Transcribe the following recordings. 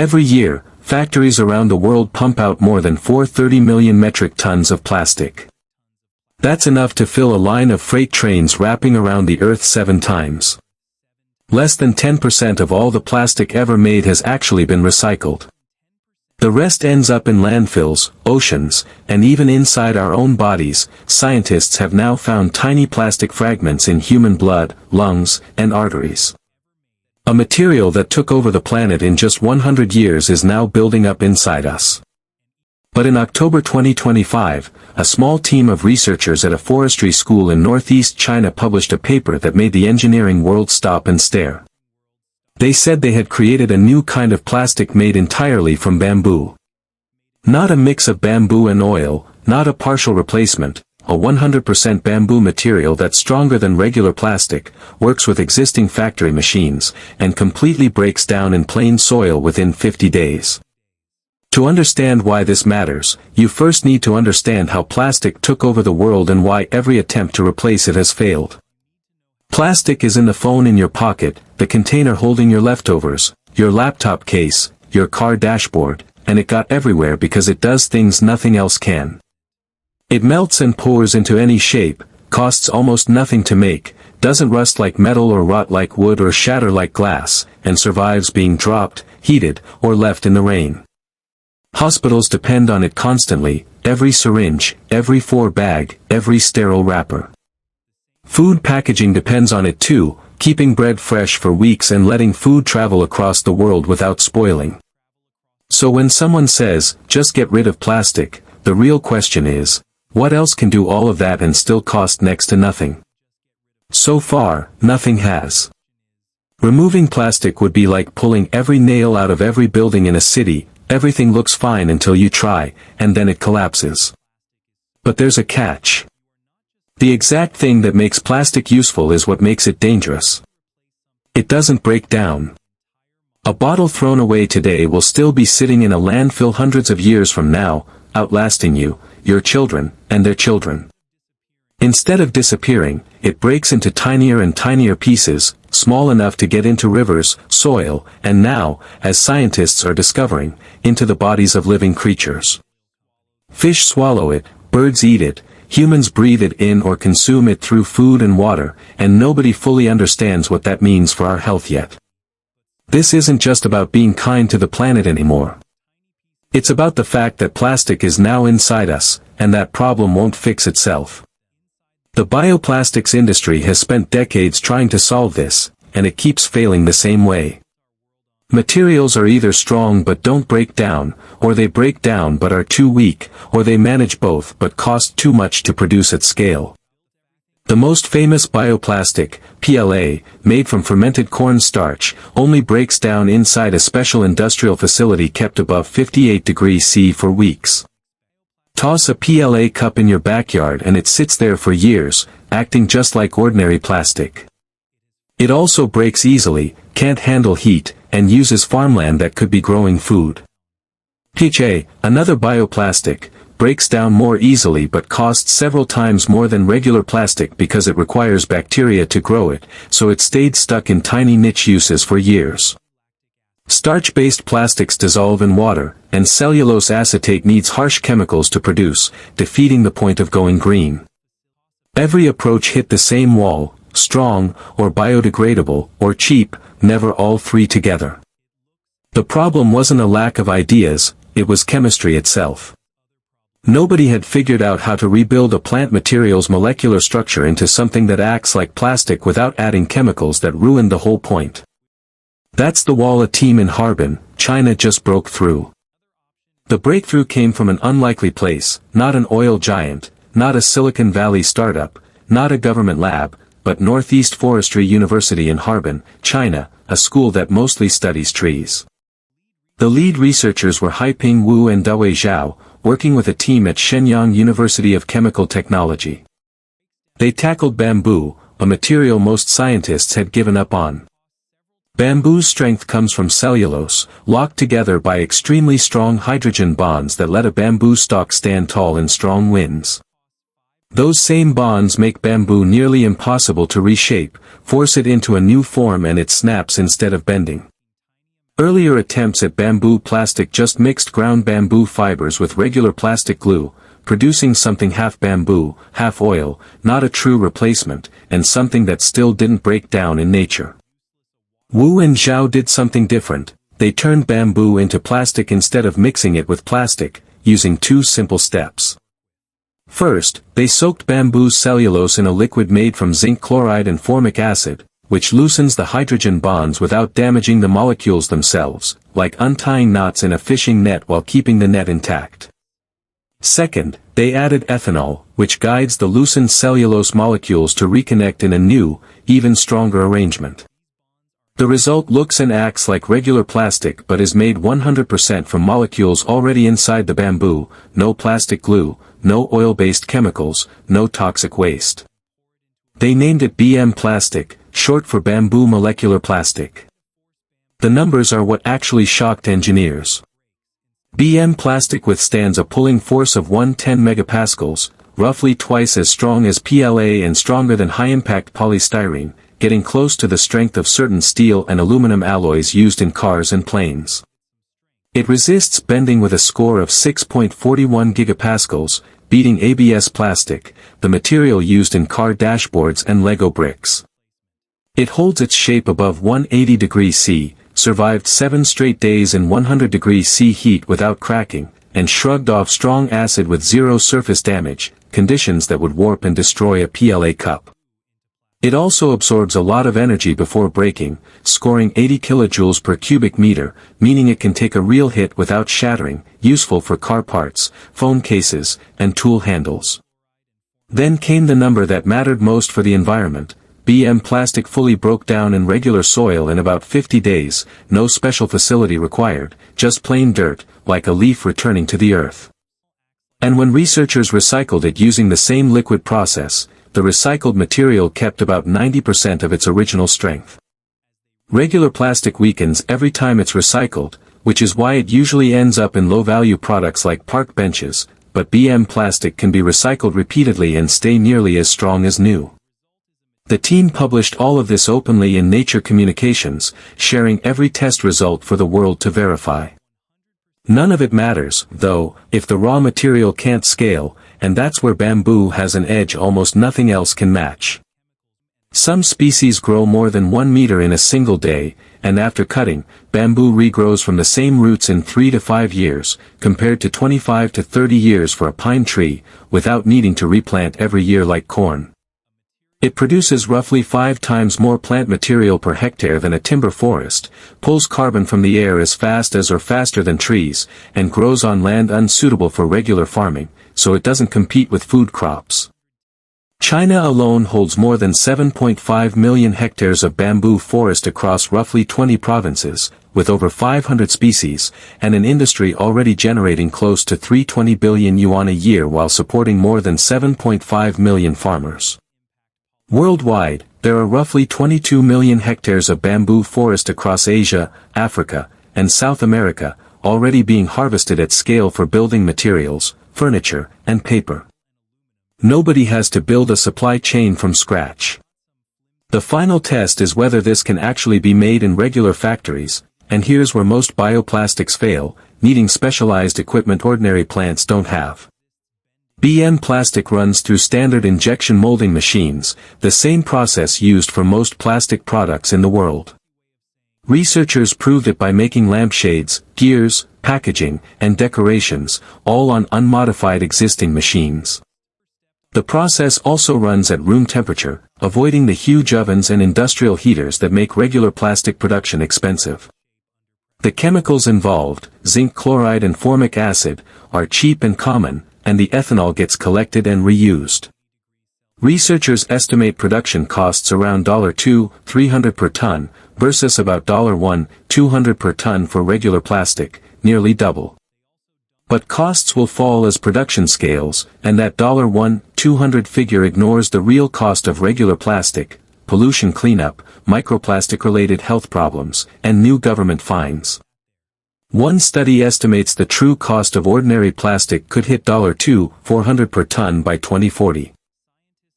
Every year, factories around the world pump out more than 430 million metric tons of plastic. That's enough to fill a line of freight trains wrapping around the Earth 7 times. Less than 10% of all the plastic ever made has actually been recycled. The rest ends up in landfills, oceans, and even inside our own bodies. Scientists have now found tiny plastic fragments in human blood, lungs, and arteries. A material that took over the planet in just 100 years is now building up inside us. But in October 2025, a small team of researchers at a forestry school in northeast China published a paper that made the engineering world stop and stare. They said they had created a new kind of plastic made entirely from bamboo. Not a mix of bamboo and oil, not a partial replacement, a 100% bamboo material that's stronger than regular plastic, works with existing factory machines, and completely breaks down in plain soil within 50 days. To understand why this matters, you first need to understand how plastic took over the world and why every attempt to replace it has failed. Plastic is in the phone in your pocket, the container holding your leftovers, your laptop case, your car dashboard, and it got everywhere because it does things nothing else can. It melts and pours into any shape, costs almost nothing to make, doesn't rust like metal or rot like wood or shatter like glass, and survives being dropped, heated, or left in the rain. Hospitals depend on it constantly, every syringe, every 4-bag, every sterile wrapper. Food packaging depends on it too, keeping bread fresh for weeks and letting food travel across the world without spoiling. So when someone says, just get rid of plastic, the real question is, what else can do all of that and still cost next to nothing? So far, nothing has. Removing plastic would be like pulling every nail out of every building in a city. Everything looks fine until you try, and then it collapses. But there's a catch. The exact thing that makes plastic useful is what makes it dangerous. It doesn't break down. A bottle thrown away today will still be sitting in a landfill hundreds of years from now, outlasting you, your children, and their children. Instead of disappearing, it breaks into tinier and tinier pieces, small enough to get into rivers, soil, and now, as scientists are discovering, into the bodies of living creatures. Fish swallow it, birds eat it, humans breathe it in or consume it through food and water, and nobody fully understands what that means for our health yet. This isn't just about being kind to the planet anymore. It's about the fact that plastic is now inside us, and that problem won't fix itself. The bioplastics industry has spent decades trying to solve this, and it keeps failing the same way. Materials are either strong but don't break down, or they break down but are too weak, or they manage both but cost too much to produce at scale. The most famous bioplastic, PLA, made from fermented corn starch, only breaks down inside a special industrial facility kept above 58 degrees C for weeks. Toss a PLA cup in your backyard and it sits there for years, acting just like ordinary plastic. It also breaks easily, can't handle heat, and uses farmland that could be growing food. PHA, another bioplastic, breaks down more easily but costs several times more than regular plastic because it requires bacteria to grow it, so it stayed stuck in tiny niche uses for years. Starch-based plastics dissolve in water, and cellulose acetate needs harsh chemicals to produce, defeating the point of going green. Every approach hit the same wall, strong, or biodegradable, or cheap, never all three together. The problem wasn't a lack of ideas, it was chemistry itself. Nobody had figured out how to rebuild a plant material's molecular structure into something that acts like plastic without adding chemicals that ruined the whole point. That's the wall a team in Harbin, China just broke through. The breakthrough came from an unlikely place, not an oil giant, not a Silicon Valley startup, not a government lab, but Northeast Forestry University in Harbin, China, a school that mostly studies trees. The lead researchers were Haiping Wu and Dawei Zhao, working with a team at Shenyang University of Chemical Technology. They tackled bamboo, a material most scientists had given up on. Bamboo's strength comes from cellulose, locked together by extremely strong hydrogen bonds that let a bamboo stalk stand tall in strong winds. Those same bonds make bamboo nearly impossible to reshape, force it into a new form and it snaps instead of bending. Earlier attempts at bamboo plastic just mixed ground bamboo fibers with regular plastic glue, producing something half bamboo, half oil, not a true replacement, and something that still didn't break down in nature. Wu and Zhao did something different. They turned bamboo into plastic instead of mixing it with plastic, using two simple steps. First, they soaked bamboo's cellulose in a liquid made from zinc chloride and formic acid, which loosens the hydrogen bonds without damaging the molecules themselves, like untying knots in a fishing net while keeping the net intact. Second, they added ethanol, which guides the loosened cellulose molecules to reconnect in a new, even stronger arrangement. The result looks and acts like regular plastic but is made 100% from molecules already inside the bamboo, no plastic glue, no oil-based chemicals, no toxic waste. They named it BM plastic, short for bamboo molecular plastic. The numbers are what actually shocked engineers. BM plastic withstands a pulling force of 110 megapascals, roughly twice as strong as PLA and stronger than high-impact polystyrene, getting close to the strength of certain steel and aluminum alloys used in cars and planes. It resists bending with a score of 6.41 gigapascals, beating ABS plastic, the material used in car dashboards and Lego bricks. It holds its shape above 180 degrees C, survived 7 straight days in 100 degrees C heat without cracking, and shrugged off strong acid with zero surface damage, conditions that would warp and destroy a PLA cup. It also absorbs a lot of energy before breaking, scoring 80 kilojoules per cubic meter, meaning it can take a real hit without shattering, useful for car parts, phone cases, and tool handles. Then came the number that mattered most for the environment. BM plastic fully broke down in regular soil in about 50 days, no special facility required, just plain dirt, like a leaf returning to the earth. And when researchers recycled it using the same liquid process, the recycled material kept about 90% of its original strength. Regular plastic weakens every time it's recycled, which is why it usually ends up in low-value products like park benches, but BM plastic can be recycled repeatedly and stay nearly as strong as new. The team published all of this openly in Nature Communications, sharing every test result for the world to verify. None of it matters, though, if the raw material can't scale, and that's where bamboo has an edge almost nothing else can match. Some species grow more than 1 meter in a single day, and after cutting, bamboo regrows from the same roots in 3 to 5 years, compared to 25 to 30 years for a pine tree, without needing to replant every year like corn. It produces roughly 5 times more plant material per hectare than a timber forest, pulls carbon from the air as fast as or faster than trees, and grows on land unsuitable for regular farming, so it doesn't compete with food crops. China alone holds more than 7.5 million hectares of bamboo forest across roughly 20 provinces, with over 500 species, and an industry already generating close to 320 billion yuan a year while supporting more than 7.5 million farmers. Worldwide, there are roughly 22 million hectares of bamboo forest across Asia, Africa, and South America, already being harvested at scale for building materials, furniture, and paper. Nobody has to build a supply chain from scratch. The final test is whether this can actually be made in regular factories, and here's where most bioplastics fail, needing specialized equipment ordinary plants don't have. BM plastic runs through standard injection molding machines, the same process used for most plastic products in the world. Researchers proved it by making lampshades, gears, packaging, and decorations, all on unmodified existing machines. The process also runs at room temperature, avoiding the huge ovens and industrial heaters that make regular plastic production expensive. The chemicals involved, zinc chloride and formic acid, are cheap and common, and the ethanol gets collected and reused. Researchers estimate production costs around $2,300 per ton, versus about $1,200 per ton for regular plastic, nearly double. But costs will fall as production scales, and that $1,200 figure ignores the real cost of regular plastic, pollution cleanup, microplastic-related health problems, and new government fines. One study estimates the true cost of ordinary plastic could hit $2,400 per ton by 2040.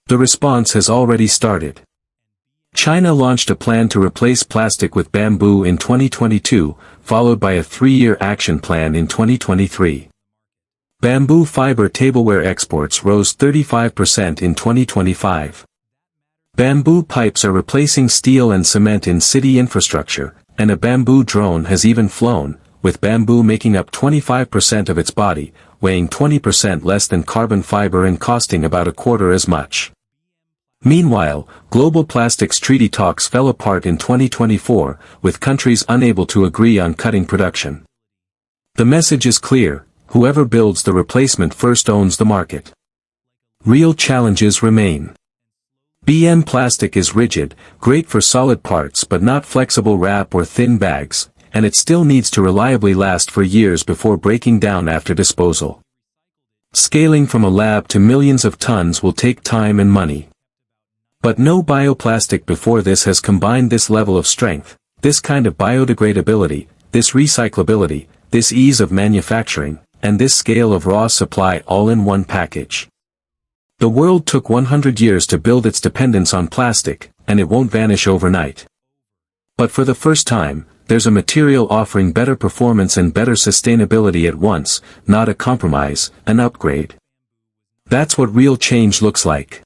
The response has already started. China launched a plan to replace plastic with bamboo in 2022, followed by a 3-year action plan in 2023. Bamboo fiber tableware exports rose 35% in 2025. Bamboo pipes are replacing steel and cement in city infrastructure, and a bamboo drone has even flown, with bamboo making up 25% of its body, weighing 20% less than carbon fiber and costing about a quarter as much. Meanwhile, global plastics treaty talks fell apart in 2024, with countries unable to agree on cutting production. The message is clear: whoever builds the replacement first owns the market. Real challenges remain. BM plastic is rigid, great for solid parts but not flexible wrap or thin bags, and it still needs to reliably last for years before breaking down after disposal. Scaling from a lab to millions of tons will take time and money. But no bioplastic before this has combined this level of strength, this kind of biodegradability, this recyclability, this ease of manufacturing, and this scale of raw supply all in one package. The world took 100 years to build its dependence on plastic, and it won't vanish overnight. But for the first time, there's a material offering better performance and better sustainability at once, not a compromise, an upgrade. That's what real change looks like.